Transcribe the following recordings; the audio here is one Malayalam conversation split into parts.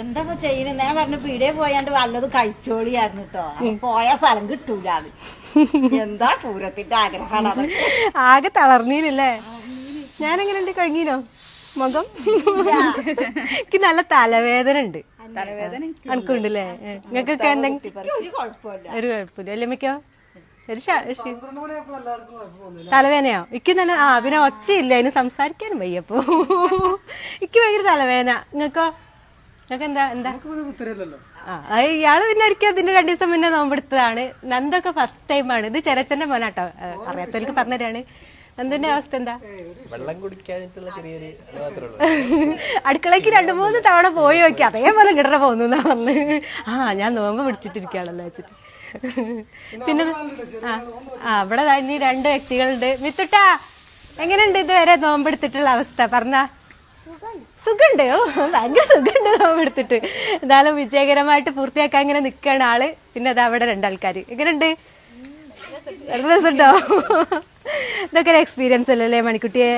എന്താ ചെയ്യുന്നത്? ഞാൻ പറഞ്ഞു പീടിയെ പോയാണ്ട് വല്ലതും കഴിച്ചോളിയായിരുന്നു കേട്ടോ. പോയ സ്ഥലം കിട്ടൂല. അത് എന്താ പൂരത്തിന്റെ ആഗ്രഹമാണ് അത്. ആകെ തളർന്നീനല്ലേ? ഞാനെങ്ങനെയുണ്ട്? കഴിഞ്ഞീനോ മുഖം? എനിക്ക് നല്ല തലവേദന ഉണ്ട്. അനക്കുണ്ടല്ലേ? നിങ്ങൾക്കൊക്കെ എന്തെങ്കിലും ഒരു കുഴപ്പമില്ല. ഒരു കുഴപ്പമില്ല അല്ലേ? മിക്കോ ഒരു തലവേദനയോ? എനിക്ക് തന്നെ പിന്നെ ഒച്ചയില്ല, അതിന് സംസാരിക്കാനും വയ്യപ്പോ. എനിക്ക് ഭയങ്കര തലവേദന. നിങ്ങൾക്കോ? നിങ്ങൾക്ക് എന്താ ഇയാള് പിന്നെ ഒരിക്കലും അതിന്റെ 2 ദിവസം മുന്നേ നോമ്പെടുത്തതാണ്. നന്ദൊക്കെ ഫസ്റ്റ് ടൈമാണ്. ഇത് ചെരച്ചന്റെ മോനാട്ടോ, അറിയാത്തവർക്ക് പറഞ്ഞുതരാണ്. നന്ദന്റെ അവസ്ഥ എന്താ? വെള്ളം കുടിക്കാനായിട്ടുള്ള ചെറിയൊരു അടുക്കളയ്ക്ക് 2-3 തവണ പോയി നോക്കി, അതേപോലെ കിടറ പോന്നു പറഞ്ഞ്. ഞാൻ നോമ്പ് പിടിച്ചിട്ടിരിക്കുകയാണല്ലോ വെച്ചിട്ട്. പിന്നെ ഇവിടെ ഇനി 2 വ്യക്തികളുണ്ട്. മിത്തുട്ടാ, എങ്ങനെയുണ്ട് ഇതുവരെ നോമ്പെടുത്തിട്ടുള്ള അവസ്ഥ? പറഞ്ഞ സുഖമുണ്ട്. ഭയങ്കര സുഖമുണ്ട് നോമ്പെടുത്തിട്ട്. എന്തായാലും വിജയകരമായിട്ട് പൂർത്തിയാക്കാൻ ഇങ്ങനെ നിൽക്കുകയാണ് ആള്. പിന്നെ അത് അവിടെ 2 ആൾക്കാർ. എങ്ങനെയുണ്ട്? രസമുണ്ടോ? ഇതൊക്കെ ഒരു എക്സ്പീരിയൻസ് അല്ലല്ലേ മണിക്കുട്ടിയെ?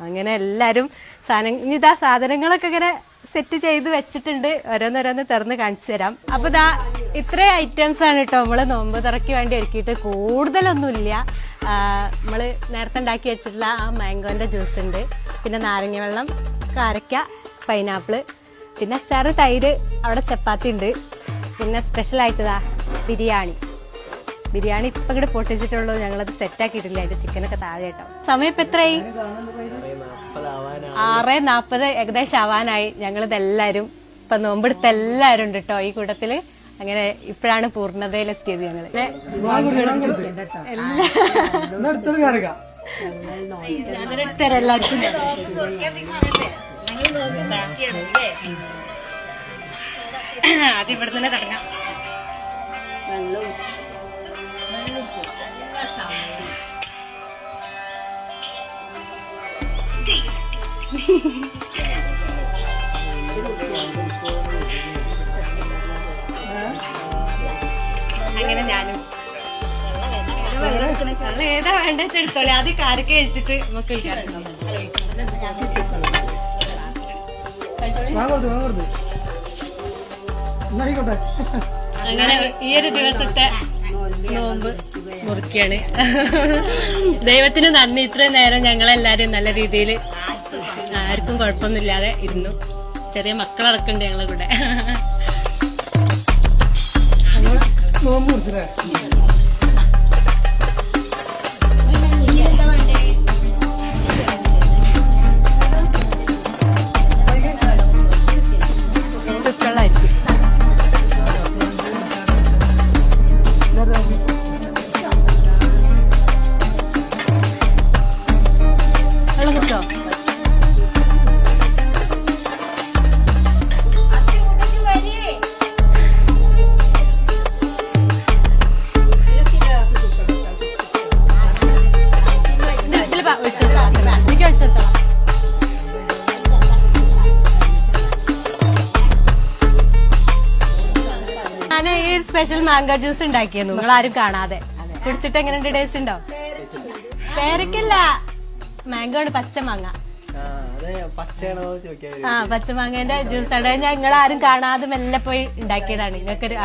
അങ്ങനെ എല്ലാരും ഇതാ സാധനങ്ങളൊക്കെ ഇങ്ങനെ സെറ്റ് ചെയ്ത് വെച്ചിട്ടുണ്ട്. ഓരോന്നോരോന്ന് തുറന്ന് കാണിച്ചു തരാം. അപ്പൊ ഇത്രയും ഐറ്റംസ് ആണ് കേട്ടോ നമ്മള് നോമ്പ് തുറയ്ക്ക് വേണ്ടി ഒരുക്കിയിട്ട്. കൂടുതലൊന്നുമില്ല. നമ്മള് നേരത്തെ ഉണ്ടാക്കി വെച്ചിട്ടുള്ള ആ മാംഗോന്റെ ജ്യൂസ് ഉണ്ട്, പിന്നെ നാരങ്ങ വെള്ളം, കാരക്ക, പൈനാപ്പിള്, പിന്നെ അച്ചാറ്, തൈര്, അവിടെ ചപ്പാത്തി ഉണ്ട്. പിന്നെ സ്പെഷ്യൽ ആയിട്ടതാ ബിരിയാണി ഇപ്പൊ ഇങ്ങോട്ട് പൊട്ടിച്ചിട്ടുള്ളൂ. ഞങ്ങളത് സെറ്റ് ആക്കിയിട്ടില്ല. അതിന്റെ ചിക്കനൊക്കെ താഴെ കേട്ടോ. സമയം ഇപ്പൊ എത്രയായി? 6:40 ഏകദേശം ആവാനായി. ഞങ്ങളിതെല്ലാരും ഇപ്പൊ നോമ്പെടുത്ത എല്ലാരും ഉണ്ട് കേട്ടോ ഈ കൂട്ടത്തില്. അങ്ങനെ ഇപ്പോഴാണ് പൂർണ്ണതയിലെത്തിയത് ഞങ്ങള്. എല്ലാവർക്കും ആദ്യം ഇവിടെ തന്നെ തുടങ്ങാം. അങ്ങനെ ഞാനും വെള്ളം ഏതാ വേണ്ട എടുത്തോളെ. ആദ്യം കാരക്ക കഴിച്ചിട്ട് നമുക്ക് അങ്ങനെ ഈ ഒരു ദിവസത്തെ നോമ്പ് മുറിക്കാണ്. ദൈവത്തിന് നന്ദി. ഇത്രയും നേരം ഞങ്ങളെല്ലാരും നല്ല രീതിയിൽ ആർക്കും കുഴപ്പമൊന്നുമില്ലാതെ ഇരുന്നു. ചെറിയ മക്കളടക്കണ്ട് ഞങ്ങളെ കൂടെ. വെള്ളം കുടിച്ചോ? ഞാൻ ഈ സ്പെഷ്യൽ മാംഗോ ജ്യൂസ് ഉണ്ടാക്കിയെന്നു, നിങ്ങൾ ആരും കാണാതെ. കുടിച്ചിട്ട് എങ്ങനെയുണ്ട്? ടേസ്റ്റ് ഉണ്ടോ? പേരക്കല്ല, മാംഗോ ആണ്, പച്ച മാങ്ങ. പച്ചമാങ്ങന്റെ ജ്യൂസ് ആണ്. ഞങ്ങൾ ആരും കാണാതെ മെല്ലെ പോയി ഉണ്ടാക്കിയതാണ്. നിങ്ങൾക്കൊരു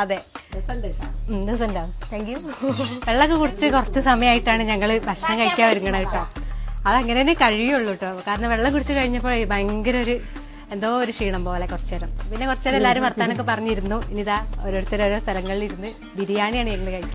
അതെ രസമുണ്ടാവും. Thank you. വെള്ളമൊക്കെ കുടിച്ച് കുറച്ച് സമയമായിട്ടാണ് ഞങ്ങള് ഭക്ഷണം കഴിക്കാൻ ഒരുങ്ങണം കേട്ടോ. അതങ്ങനെ തന്നെ കഴിയുള്ളൂ കേട്ടോ. കാരണം വെള്ളം കുടിച്ച് കഴിഞ്ഞപ്പോൾ ഭയങ്കര എന്തോ ഒരു ക്ഷീണം പോലെ കുറച്ചേരം. പിന്നെ കുറച്ചേരം എല്ലാവരും വർത്താനൊക്കെ പറഞ്ഞിരുന്നു. ഇനിതാ ഓരോരുത്തർ ഓരോ സ്ഥലങ്ങളിൽ ഇരുന്ന് ബിരിയാണിയാണ് ഞങ്ങൾ കഴിക്കുന്നത്.